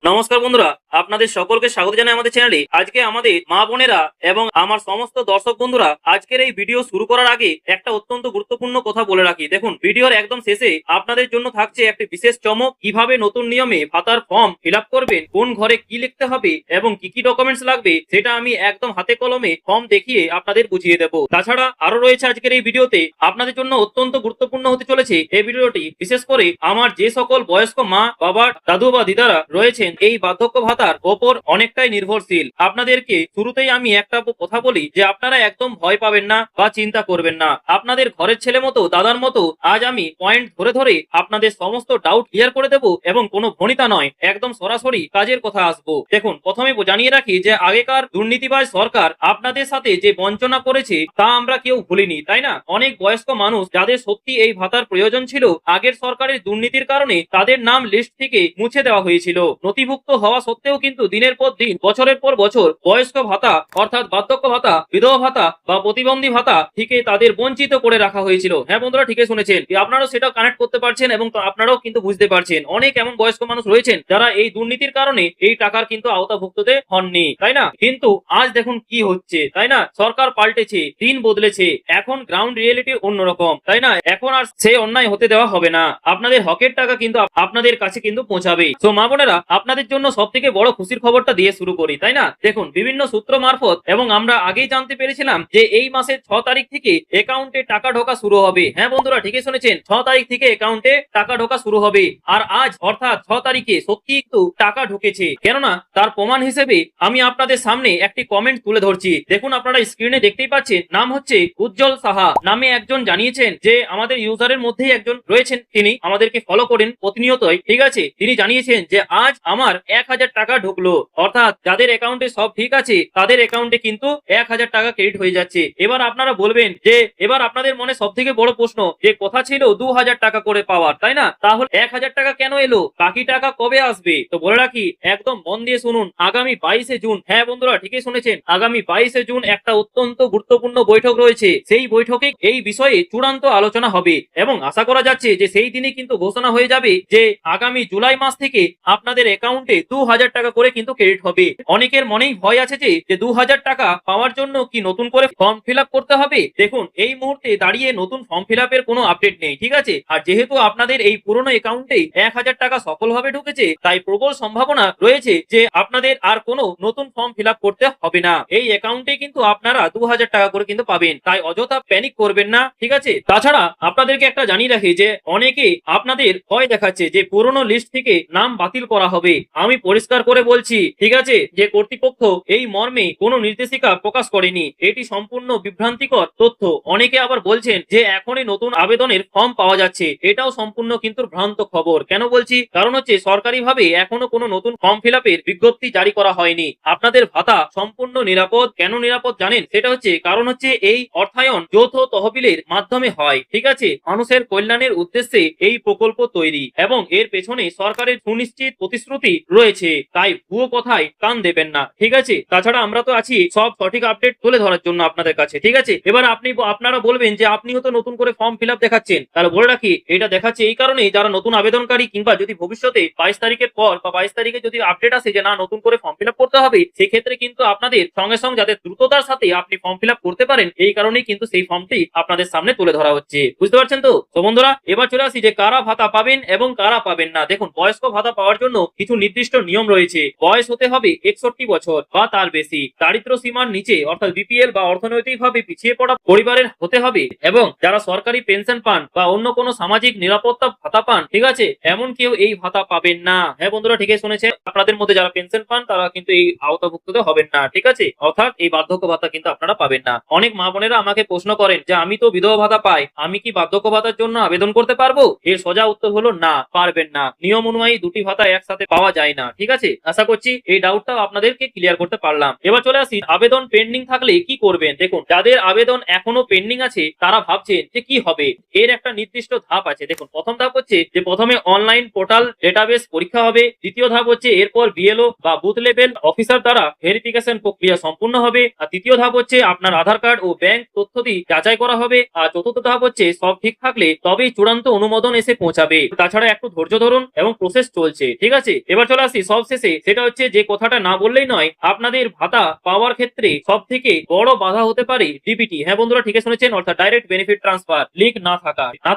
নমস্কার বন্ধুরা, আপনাদের সকলকে স্বাগত জানাই আমাদের চ্যানেলে। আজকে আমাদের মা বোনেরা এবং আমার সমস্ত দর্শক বন্ধুরা, আজকের এই ভিডিও শুরু করার আগে একটা অত্যন্ত গুরুত্বপূর্ণ কথা বলে রাখি। দেখুন, ভিডিওর একদম শেষে আপনাদের জন্য থাকছে একটি বিশেষ চমক। কিভাবে নতুন নিয়মে ভাতার ফর্ম ফিল আপ করবেন, কোন ঘরে কি লিখতে হবে এবং কি কি ডকুমেন্টস লাগবে, সেটা আমি একদম হাতে কলমে ফর্ম দেখিয়ে আপনাদের বুঝিয়ে দেবো। তাছাড়া আরো রয়েছে আজকের এই ভিডিওতে আপনাদের জন্য অত্যন্ত গুরুত্বপূর্ণ হতে চলেছে এই ভিডিওটি। বিশেষ করে আমার যে সকল বয়স্ক মা, বাবা, দাদু বা দিদারা রয়েছেন এই বার্ধক্য ভাতার ওপর অনেকটাই নির্ভরশীল, আপনাদেরকে শুরুতেই আমি একটা কথা বলি যে আপনারা একদম ভয় পাবেন না বা চিন্তা করবেন না। আপনাদের ঘরের ছেলে মতো, দাদার মতো আজ আমি পয়েন্ট ধরে ধরে আপনাদের সমস্ত ডাউট ক্লিয়ার করে দেব এবং কোনো ভনিতা নয়, একদম সরাসরি কাজের কথা আসবো। দেখুন, প্রথমে জানিয়ে রাখি যে আগেকার দুর্নীতিবাজ সরকার আপনাদের সাথে যে বঞ্চনা করেছে তা আমরা কেউ ভুলিনি, তাই না? অনেক বয়স্ক মানুষ যাদের সত্যি এই ভাতার প্রয়োজন ছিল, আগের সরকারের দুর্নীতির কারণে তাদের নাম লিস্ট থেকে মুছে দেওয়া হয়েছিল। নথিভুক্ত হওয়া সত্ত্বেও কিন্তু দিনের পর দিন, বছরের পর বছর বয়স্ক ভাতা অর্থাৎ বার্ধক্য ভাতা, বিধবা ভাতা বা প্রতিবন্ধী ভাতা থেকে তাদের বঞ্চিত করে রাখা হয়েছিল। হ্যাঁ বন্ধুরা, ঠিকই শুনেছেন। আপনারাও সেটা কানেক্ট করতে পারছেন এবং আপনারাও কিন্তু বুঝতে পারছেন অনেক এমন বয়স্ক মানুষ রয়েছেন যারা এই দুর্নীতির কারণে এই টাকার কিন্তু আওতাভুক্ততে হননি, তাই না? কিন্তু আজ দেখুন কি হচ্ছে, তাই না? সরকার পাল্টেছে, দিন বদলেছে, এখন গ্রাউন্ড রিয়েলিটি অন্যরকম, তাই না? এখন আর সে অন্যায় হতে দেওয়া হবে না। আপনাদের হকের টাকা কিন্তু আপনাদের কাছে কিন্তু পৌঁছাবে। তো মা বোনেরা, আপনাদের জন্য সব থেকে বড় খুশির খবরটা দিয়ে শুরু করি, তাই না? দেখুন, বিভিন্ন সূত্র মারফত এবং আমরা আগেই জানতে পেরেছিলাম যে এই মাসের 6 তারিখ থেকে অ্যাকাউন্টে টাকা ঢোকা শুরু হবে। হ্যাঁ বন্ধুরা, ঠিকই শুনেছেন, 6 তারিখ থেকে অ্যাকাউন্টে টাকা ঢোকা শুরু হবে। আর আজ অর্থাৎ 6 তারিখে সত্যি একটু টাকা ঢুকেছে, কেননা তার প্রমাণ হিসেবে আমি আপনাদের সামনে একটি কমেন্ট তুলে ধরছি। দেখুন, আপনারা স্ক্রিনে দেখতেই পাচ্ছেন, নাম হচ্ছে উজ্জ্বল সাহা নামে একজন জানিয়েছেন যে আমাদের ইউজারের মধ্যেই একজন রয়েছেন, তিনি আমাদেরকে ফলো করেন প্রতিনিয়তই, ঠিক আছে? তিনি জানিয়েছেন যে আজ আমার 1000 টাকা ঢুকলো, অর্থাৎ যাদের অ্যাকাউন্টে সব ঠিক আছে তাদের অ্যাকাউন্টে কিন্তু 1000 টাকা ক্রেডিট হয়ে যাচ্ছে। এবার আপনারা বলবেন যে এবার আপনাদের মনে সব থেকে বড় প্রশ্ন যে কথা ছিল 2000 টাকা করে পাওয়ার, তাই না? তাহলে 1000 টাকা কেন এলো, বাকি টাকা কবে আসবে? তো বলে রাখি, একদম মন দিয়ে শুনুন, আগামী 22শে জুন, হ্যাঁ বন্ধুরা ঠিকই শুনেছেন, আগামী 22শে জুন একটা অত্যন্ত গুরুত্বপূর্ণ বৈঠক রয়েছে। সেই বৈঠকে এই বিষয়ে চূড়ান্ত আলোচনা হবে এবং আশা করা যাচ্ছে যে সেই দিনে কিন্তু ঘোষণা হয়ে যাবে যে আগামী জুলাই মাস থেকে আপনাদের অ্যাকাউন্টে 2000 টাকা করে কিন্তু ক্রেডিট হবে। অনেকের মনেই ভয় আছে যে 2000 টাকা পাওয়ার জন্য কি নতুন করে ফর্ম ফিল আপ করতে হবে? দেখুন, এই মুহূর্তে দাঁড়িয়ে নতুন ফর্ম ফিল আপের কোনো আপডেট নেই, ঠিক আছে? আর যেহেতু আপনাদের এই পুরনো অ্যাকাউন্টে 1000 টাকা সফলভাবে ঢুকেছে, তাই প্রবল সম্ভাবনা রয়েছে যে আপনাদের আর কোনো নতুন ফর্ম ফিল আপ করতে হবে না। এই অ্যাকাউন্টে কিন্তু আপনারা 2000 টাকা করে কিন্তু পাবেন, তাই অযথা প্যানিক করবেন না, ঠিক আছে? তাছাড়া আপনাদেরকে একটা জানিয়ে রাখি যে অনেকে আপনাদের ভয় দেখাচ্ছে যে পুরনো লিস্ট থেকে নাম বাতিল করা হবে। আমি পরিষ্কার করে বলছি, ঠিক আছে, যে কর্তৃপক্ষ এই মর্মে কোনো নির্দেশিকা প্রকাশ করেনি। এটি সম্পূর্ণ বিভ্রান্তিকর তথ্য। অনেকে আবার বলছেন যে এখনই নতুন আবেদনের ফর্ম পাওয়া যাচ্ছে, এটাও সম্পূর্ণ কিন্তু ভ্রান্ত খবর। কেন বলছি? কারণ হচ্ছে সরকারিভাবে এখনো কোনো নতুন ফর্ম ফিল আপের বিজ্ঞপ্তি জারি করা হয়নি। আপনাদের ভাতা সম্পূর্ণ নিরাপদ। কেন নিরাপদ জানেন? সেটা হচ্ছে কারণ হচ্ছে এই অর্থায়ন যৌথ তহবিলের মাধ্যমে হয়, ঠিক আছে? মানুষের কল্যাণের উদ্দেশ্যে এই প্রকল্প তৈরি এবং এর পেছনে সরকারের সুনিশ্চিত প্রতিশ্রুতি রয়েছে, তাই ভুয়ো কথায় কান দেবেন না, ঠিক আছে? তাছাড়া আমরা তো আছি সব সঠিক আপডেট তুলে ধরার জন্য আপনাদের কাছে, ঠিক আছে? এবার আপনারা বলবেন যে আপনিও তো নতুন করে ফর্ম ফিল আপ দেখাচ্ছেন। তাহলে বলে রাখি, এটা দেখাচ্ছে এই কারণে যারা নতুন আবেদনকারী কিংবা যদি ভবিষ্যতে 22 তারিখের পর বা 22 তারিখে যদি আপডেট আসে যে না নতুন করে ফর্ম ফিল আপ করতে হবে, সেক্ষেত্রে কিন্তু আপনাদের সঙ্গে সঙ্গে যাতে দ্রুততার সাথে আপনি ফর্ম ফিল আপ করতে পারেন, এই কারণেই কিন্তু সেই ফর্মটি আপনাদের সামনে তুলে ধরা হচ্ছে। বুঝতে পারছেন তো? তো বন্ধুরা, এবার চলে আসি যে কারা ভাতা পাবেন এবং কারা পাবেন না। দেখুন, বয়স্ক ভাতা পাওয়ার জন্য কিছু নির্দিষ্ট নিয়ম রয়েছে। বয়স হতে হবে 61 বছর বা তার বেশি, দারিদ্র সীমার নিচে অর্থাৎ বিপিএল বা অর্থনৈতিকভাবে পিছিয়ে পড়া পরিবারের হতে হবে এবং যারা সরকারি পেনশন পান বা অন্য কোনো সামাজিক নিরাপত্তা ভাতা পান, ঠিক আছে, এমন কেউ এই ভাতা পাবেন না। হ্যাঁ বন্ধুরা, ঠিকই শুনেছেন, আপনাদের মধ্যে যারা পেনশন পান তারা কিন্তু এই আওতাভুক্ততে হবেন না, ঠিক আছে? অর্থাৎ এই বার্ধক্য ভাতা কিন্তু আপনারা পাবেন না। অনেক মা বোনেরা আমাকে প্রশ্ন করেন যে আমি তো বিধবা ভাতা পাই, আমি কি বার্ধক্য ভাতার জন্য আবেদন করতে পারবো? এর সোজা উত্তর হলো না, পারবেন না। নিয়ম অনুযায়ী দুটি ভাতা একসাথে পাওয়া যায় না, ঠিক আছে? আশা করছি এই ডাউটটাও আপনাদেরকে ক্লিয়ার করতে পারলাম। এবার চলে আসি আবেদন পেন্ডিং থাকলে কি করবেন। দেখুন, যাদের আবেদন এখনো পেন্ডিং আছে তারা ভাবছেন যে কি হবে, এর একটা নির্দিষ্ট ধাপ আছে। দেখুন, প্রথম ধাপ হচ্ছে যে প্রথমে অনলাইন পোর্টাল ডেটাবেস পরীক্ষা হবে। দ্বিতীয় ধাপ হচ্ছে এরপর বিএলও বা বুথ লেভেল অফিসার দ্বারা ভেরিফিকেশন প্রক্রিয়া সম্পূর্ণ হবে। আর তৃতীয় ধাপ হচ্ছে আপনার আধার কার্ড ও ব্যাংক তথ্যটি যাচাই করা হবে। আর চতুর্থ ধাপ হচ্ছে সব ঠিক থাকলে তবেই চূড়ান্ত অনুমোদন এসে পৌঁছাবে। তাছাড়া একটু ধৈর্য ধরুন এবং প্রসেস চলছে, ঠিক আছে? এবার চলে আসি সব শেষে, সেটা হচ্ছে যে কথাটা না বললেই নয়, আপনাদের ভাতা পাওয়ার ক্ষেত্রে সব থেকে বড় বাধা হতে পারে ডিবিটি। হ্যাঁ বন্ধুরা, ঠিকই শুনেছেন, অর্থাৎ ডাইরেক্ট বেনিফিট ট্রান্সফার লিঙ্ক না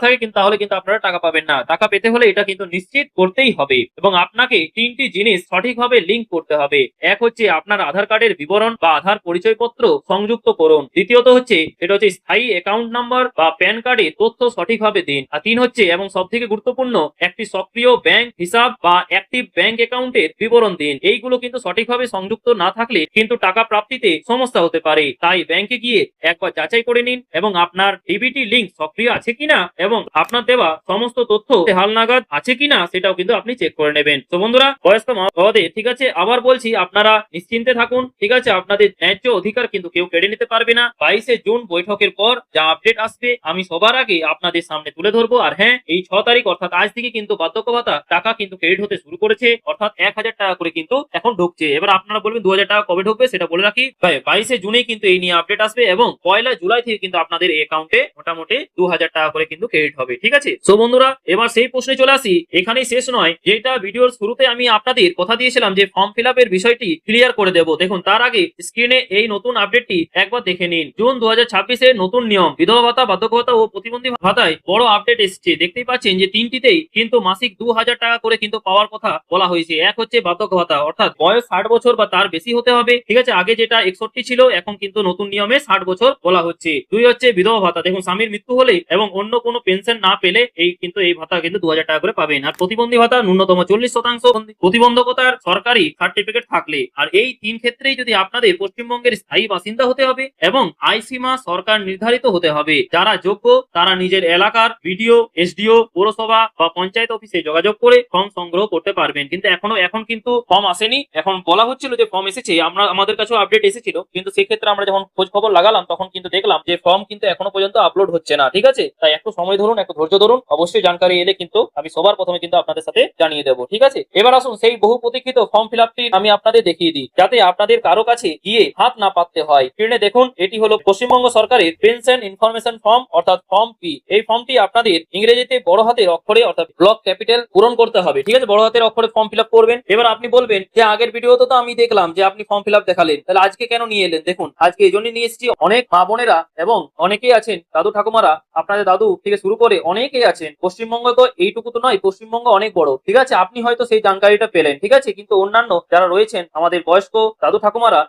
থাকে কিন্তু তাহলে কিন্তু আপনারা টাকা পাবেন না। টাকা পেতে হলে এটা কিন্তু নিশ্চিত করতেই হবে এবং আপনাকে তিনটি জিনিস সঠিকভাবে লিঙ্ক করতে হবে। এক হচ্ছে আপনার আধার কার্ডের বিবরণ বা আধার পরিচয়পত্র সংযুক্ত করুন। দ্বিতীয়ত হচ্ছে এটা হচ্ছে স্থায়ী অ্যাকাউন্ট নাম্বার বা প্যান কার্ডে তথ্য সঠিকভাবে দিন। আর তিন হচ্ছে এবং সব থেকে গুরুত্বপূর্ণ, একটি সক্রিয় ব্যাংক হিসাব বা অ্যাক্টিভ ব্যাংক অ্যাকাউন্টের বিবরণ দিন। এইগুলো কিন্তু সঠিকভাবে সংযুক্ত না থাকলে কিন্তু টাকা প্রাপ্তিতে সমস্যা হতে পারে। তাই ব্যাংকে গিয়ে একবার যাচাই করে নিন এবং আপনার ডিবিটি লিঙ্ক সক্রিয় আছে কিনা এবং আপনার দেওয়া সমস্ত তথ্য হালনাগাদ আছে কিনা সেটাও কিন্তু আপনি চেক করে নেবেন। তো বন্ধুরা, বয়স্ক মা বাবাদের, ঠিক আছে, আবার বলছি, আপনারা নিশ্চিন্তে থাকুন। ঠিক আছে, আপনাদের ন্যায্য অধিকার কিন্তু কেউ কেড়ে নিতে পারবে না। 22শে জুন বৈঠকের পর যা আপডেট আসবে আমি সবার আগে আপনাদের সামনে তুলে ধরবো। আর হ্যাঁ, এই 6 তারিখ অর্থাৎ আজ থেকে কিন্তু বার্ধক্য ভাতা টাকা কিন্তু ক্রেডিট হতে শুরু করেছে, অর্থাৎ 1000 টাকা করে কিন্তু এখন ঢুকছে। এবার আপনারা বলবেন 2000 টাকা কবে ঢুকবে, সেটা বলে রাখি, 22শে জুনে কিন্তু এই নিয়ে আপডেট আসবে এবং 1 জুলাই থেকে কিন্তু আপনাদের অ্যাকাউন্টে মোটামুটি 2000 টাকা করে কিন্তু ক্রেডিট হবে। ঠিক আছে, সো বন্ধুরা, এবার সেই প্রশ্নে চলে আসি। এখানেই শেষ নয়, যেটা ভিডিওর শুরুতে আমি আপনাদের কথা দিয়েছিলাম যে ফর্ম ফিল আপের বিষয়টি ক্লিয়ার করে দেব। দেখুন, তার আগে স্ক্রিনে এই নতুন আপডেটটি একবার দেখে নিন। জুন 2026-এর নতুন নিয়ম, বিধবা ভাতা, বার্ধক্য ভাতা ও প্রতিবন্ধী ভাতায় বড় আপডেট এসেছে। দেখতেই পাচ্ছেন যে তিনটিতেই কিন্তু মাসিক 2000 টাকা করে কিন্তু পাওয়ার কথা বলা হয়েছে। এক হচ্ছে বার্ধক্য ভাতা, অর্থাৎ বয়স 60 বছর বা তার বেশি হতে হবে। ঠিক আছে, আগে যেটা 61 ছিল, এখন কিন্তু নতুন নিয়মে 60 বছর বলা হচ্ছে। দুই হচ্ছে বিধবা ভাতা, দেখুন স্বামীর মৃত্যু হলে এবং অন্য কোনো পেনশন না পেলে এই ভাতা কিন্তু 2000 টাকা করে পাবেন। আর প্রতিবন্ধী ভাতা ন্যূনতম 40% প্রতিবন্ধকতার সরকারি সার্টিফিকেট থাকলে। আর এই তিন ক্ষেত্রেই যদি আপনাদের পশ্চিমবঙ্গের স্থায়ী বাসিন্দা হতে হবে এবং আয় সীমা সরকার নির্ধারিত হতে হবে। যারা যোগ্য তারা নিজের এলাকার বিডিও, এসডিও, পৌরসভা বা পঞ্চায়েত অফিসে যোগাযোগ করে ফর্ম সংগ্রহ করতে পারবেন। কিন্তু এখন কিন্তু ফর্ম আসেনি। এখন বলা হচ্ছিল যে ফর্ম এসেছে, আমাদের কাছেও আপডেট এসেছিল, কিন্তু সেক্ষেত্রে আমরা যখন খোঁজ খবর লাগালাম তখন কিন্তু দেখলাম যে ফর্ম কিন্তু এখনো পর্যন্ত আপলোড হচ্ছে না। ঠিক আছে, তাই একটু সময় ধরুন, একটু ধৈর্য ধরুন, অবশ্যই জানকারি এলে কিন্তু আমি সবার প্রথমে কিন্তু আপনাদের সাথে জানিয়ে দেবো। ঠিক আছে, এবার আসুন সেই বহু প্রতীক্ষিত ফর্ম ফিল আপটি আমি আপনাদের দেখিয়ে দিই, যাতে আপনাদের কারো কাছে গিয়ে হাত না পাততে হয়। স্ক্রিনে দেখুন, এটি হলো পশ্চিমবঙ্গ সরকারের পেনশন ইনফরমেশন ফর্ম, অর্থাৎ ফর্ম পি। এই ফর্মটি আপনাদের ইংরেজিতে বড় হাতের অক্ষরে অর্থাৎ ব্লক ক্যাপিটাল পূরণ করতে হবে। ঠিক আছে, বড় হাতের অক্ষরে ফর্ম ফিল আপ করবেন। এবার আপনি বলবেন যে আগের ভিডিওতে তো আমি দেখলাম যে আপনি ফর্ম ফিল আপ দেখালেন, তাহলে আজকে কেন নিয়ে এলেন? দেখুন, আজকে এই জন্য নিয়ে এসেছি, অনেক মা বোনেরা এবং অনেকেই আছেন দাদু ঠাকুমারা, আপনাদের দাদু থেকে শুরু করে অনেকেই আছেন। পশ্চিমবঙ্গ তো এইটুকু তো নয়, পশ্চিমবঙ্গ অনেক বড়। ঠিক আছে, আপনি হয়তো সেই জানকারিটা পেলেন। ঠিক আছে, কিন্তু অন্যান্য যারা রয়েছেন আমাদের বয়স্ক দাদু ঠাকুমারা,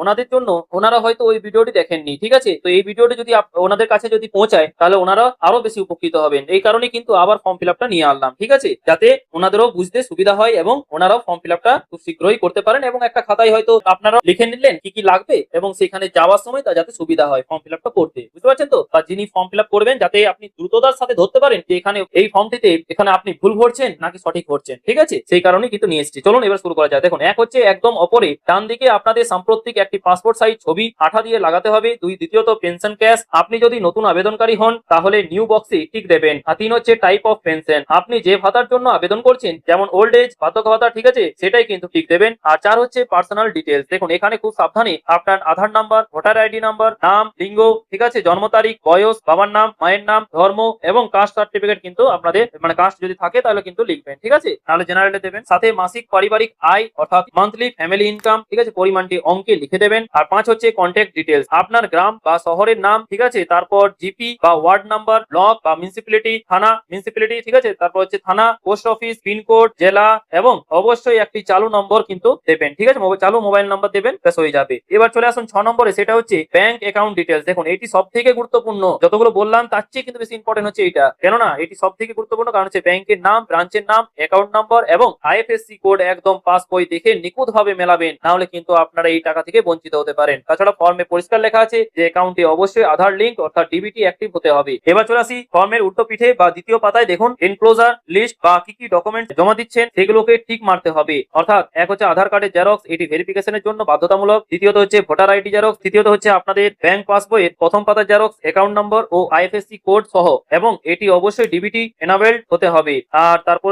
ওনাদের জন্য ওনারা হয়তো ওই ভিডিওটি দেখেননি। ঠিক আছে, তো এই ভিডিওটি যদি ওনাদের কাছে যদি পৌঁছায় তাহলে ওনারা আরো বেশি উপকৃত হবেন। এই কারণে কিন্তু আবার ফর্ম ফিল আপটা নিয়ে আনলাম। ঠিক আছে, যাতে ওনাদেরও বুঝতে সুবিধা হয় এবং ওনারাও ফর্ম ফিল আপটা খুব শীঘ্রই করতে পারেন এবং একটা খাতায় হয়তো আপনারা লিখে নিলেন কি কি লাগবে এবং সেখানে যাওয়ার সময় তা যাতে সুবিধা হয় ফর্ম ফিল আপটা করতে। বুঝতে পারছেন তো? বা যিনি ফর্ম ফিল আপ করবেন যাতে আপনি দ্রুততার সাথে ধরতে পারেন যে এখানে এই ফর্মটিতে এখানে আপনি ভুল ভরছেন নাকি সঠিক ভরছেন। ঠিক আছে, সেই কারণে কিন্তু নিয়ে এসেছি। চলুন এবার শুরু করা যায়। দেখুন, এক হচ্ছে একদম অপরে ডান দিকে আপনাদের সাম্প্রতিক একটি পাসপোর্ট সাইজ ছবি আঠা দিয়ে লাগাতে হবে। দ্বিতীয়ত পেনশন ক্যাশ, আপনি যদি নতুন আবেদনকারী হন তাহলে নিউ বক্সে টিক দেবেন। আর তিন হচ্ছে টাইপ অফ পেনশন, আপনি যে ভাতার জন্য আবেদন করছেন, যেমন ওল্ড এজ, বার্ধক্য ভাতা, ঠিক আছে, সেটাই কিন্তু টিক দেবেন। আর চার হচ্ছে পার্সোনাল ডিটেলস। দেখুন, এখানে খুব সাবধানে আপনার আধার নাম্বার, ভোটার আইডি নাম্বার, নাম, লিঙ্গ, ঠিক আছে, জন্ম তারিখ, বয়স, বাবার নাম, মায়ের নাম, ধর্ম এবং কাস্ট সার্টিফিকেট কিন্তু আপনাদের কাস্ট যদি থাকে তাহলে কিন্তু লিখবেন। ঠিক আছে, তাহলে জেনারেলে দেবেন। সাথে মাসিক পারিবারিক আয় অর্থাৎ মান্থলি ফ্যামিলি ইনকাম, ঠিক আছে, পরিমাণটি অঙ্কে লিখে দেবেন। আর পাঁচ হচ্ছে কন্ট্যাক্ট ডিটেলস, আপনার গ্রাম বা শহরের নাম, ঠিক আছে, তারপর জিপি বা ওয়ার্ড নাম্বার, ব্লক বা মিউনিসিপ্যালিটি, থানা, মিউনিসিপ্যালিটি, ঠিক আছে, তারপর হচ্ছে থানা, পোস্ট অফিস, পিনকোড, জেলা এবং অবশ্যই একটি চালু নম্বর কিন্তু দেবেন। ঠিক আছে, চালু মোবাইল নাম্বার দেবেন, ব্যাস হয়ে যাবে। এবার চলে আসুন 6 নম্বরে, সেটা হচ্ছে ব্যাংক অ্যাকাউন্ট ডিটেলস। দেখুন, এটি সব থেকে গুরুত্বপূর্ণ, যতগুলো বললাম তার চেয়ে কিন্তু বেশি ইম্পর্টেন্ট হচ্ছে এটা। কেননা এটি সব থেকে গুরুত্বপূর্ণ, কারণ হচ্ছে ব্যাংকের নাম, ব্রাঞ্চের নাম, অ্যাকাউন্ট নাম্বার এবং আইএফএসসি কোড একদম পাস বই দেখে নিখুঁত ভাবে মেলাবেন, না হলে কিন্তু আপনারা এই টাকা থেকে বঞ্চিত হতে পারেন। তাছাড়া ফর্মে পরিষ্কার লেখা আছে যে অ্যাকাউন্টে অবশ্যই আধার লিঙ্ক অর্থাৎ ডিবিটি অ্যাক্টিভ হতে হবে। এবার চলে আসি ফর্মের উল্টো পিঠে বা দ্বিতীয় পাতায়, দেখুন এনক্লোজার লিস্ট বা কি কি ডকুমেন্ট জমা দিচ্ছেন সেগুলোকে ঠিক মারতে হবে। অর্থাৎ এক হচ্ছে আধার কার্ডের জেরক্স, এটি ভেরিফিকেশনের জন্য বাধ্যতামূলক। দ্বিতীয়ত হচ্ছে ভোটার আইডি জেরক্স। তৃতীয়ত হচ্ছে আপনাদের ব্যাংক পাসবইয়ের প্রথম পাতার জেরক্স, অ্যাকাউন্ট নম্বর ও আইএফএসসি কোড সহ, এবং এটি অবশ্যই ডিবিটি এনাবেলড হতে হবে। আর তারপর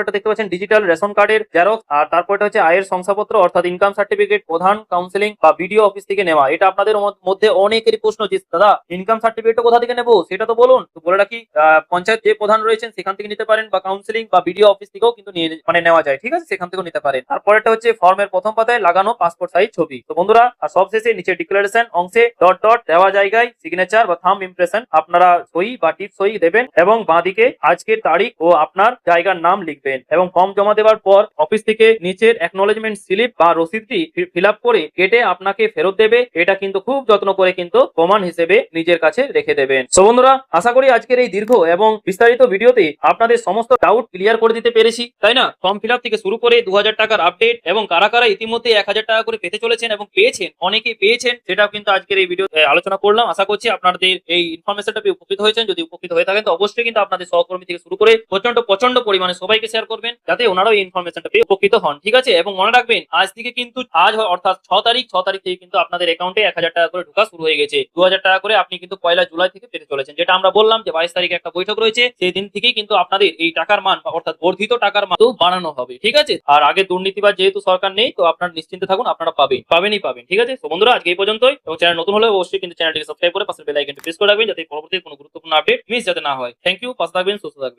এটা দেখতে পাচ্ছেন ডিজিটাল রেশন কার্ডের জেরক্স। আর তারপর এটা হচ্ছে আয়ের শংসাপত্র অর্থাৎ ইনকাম সার্টিফিকেট, প্রধান কাউন্সিলিং বা বিডিও অফিস থেকে নেওয়া। এটা আপনাদের মধ্যে অনেকেরই প্রশ্ন যে দাদা ইনকাম সার্টিফিকেটটা কোথা থেকে নেবো সেটা তো বলুন। তো বলে রাখি, পঞ্চায়েত যে প্রধান রয়েছেন সেখান থেকে নিতে পারেন বা কাউন্সিলিং বা বিডিও অফিস থেকেও কিন্তু নিয়ে মানে নেওয়া যায়, ঠিক আছে, সেখান থেকেও নিতে পারেন। তারপরেটা হচ্ছে ফর্মের প্রথম পাতায় লাগানো পাসপোর্ট সাইজ ছবি। তো বন্ধুরা, আর সবশেষে নিচে ডিক্লারেশন অংশে ডট ডট দেওয়া জায়গায় সিগনেচার বা থাম্ব ইমপ্রেশন আপনারা সই বা টিপ সই দেবেন এবং বাঁদিকে আজকের তারিখ ও আপনার জায়গার নাম লিখবেন এবং ফর্ম জমা দেওয়ার পর অফিস থেকে নিচের অ্যাকনোলেজমেন্ট স্লিপ বা রসিদটি ফিল আপ করে কেটে আপনাকে ফেরত দেবে। এটা কিন্তু খুব যত্ন করে কিন্তু প্রমাণ হিসেবে নিজের কাছে রেখে দেবেন। তো বন্ধুরা, আশা করি আজকের এই দীর্ঘ এবং বিস্তারিত ভিডিওতে আপনাদের সমস্ত ডাউট ক্লিয়ার করে দিতে পেরেছি, তাই না? ফর্ম ফিল আপ থেকে শুরু করে 2000 টাকার আপডেট এবং কারা কারা ইতিমধ্যে 1000 টাকা করে পেতে চলেছেন এবং পেয়েছেন, অনেকেই পেয়েছেন, সেটাও কিন্তু আজকের এই ভিডিও আলোচনা করলাম। আশা করছি আপনাদের এই ইনফরমেশনটা পেয়ে উপকৃত হয়েছেন। যদি উপকৃত হয়ে থাকেন তো অবশ্যই কিন্তু আপনাদের সহকর্মী থেকে শুরু করে প্রচন্ড পরিমাণে সবাইকে শেয়ার করবেন, যাতে ওনারাও এই ইনফরমেশনটা পেয়ে উপকৃত হন, ঠিক আছে? এবং মনে রাখবেন, আজ থেকে কিন্তু অর্থাৎ 6 তারিখ থেকে কিন্তু আপনাদের অ্যাকাউন্টে 1000 টাকা করে ঢোকা শুরু হয়ে গেছে। 2000 টাকা করে আপনি কিন্তু 1 জুলাই থেকে পেতে চলেছেন, যেটা আমরা বললাম যে 22 তারিখে একটা বৈঠক রয়েছে, সেই দিন থেকেই কিন্তু আপনাদের এই টাকার মান অর্থাৎ বর্ধিত টাকার মান বাড়ানো হবে, ঠিক আছে? আর আগে দুর্নীতিবাজ যেহেতু সরকার নেই, তো আপনার নিশ্চিন্তে থাকুন, আপনারা পাবেনই, ঠিক আছে? তো বন্ধুরা, আজকে এই পর্যন্তই। এবং চ্যানেল নতুন হলে অবশ্যই কিন্তু চ্যানেলটিকে সাবস্ক্রাইব করে পাশের বেল আইকনটি প্রেস করে রাখবেন, যাতে পরবর্তী কোনো গুরুত্বপূর্ণ আপডেট মিস যাতে না হয়। থ্যাংক ইউ, পাশে থাকবেন, সুস্থ থাকবেন।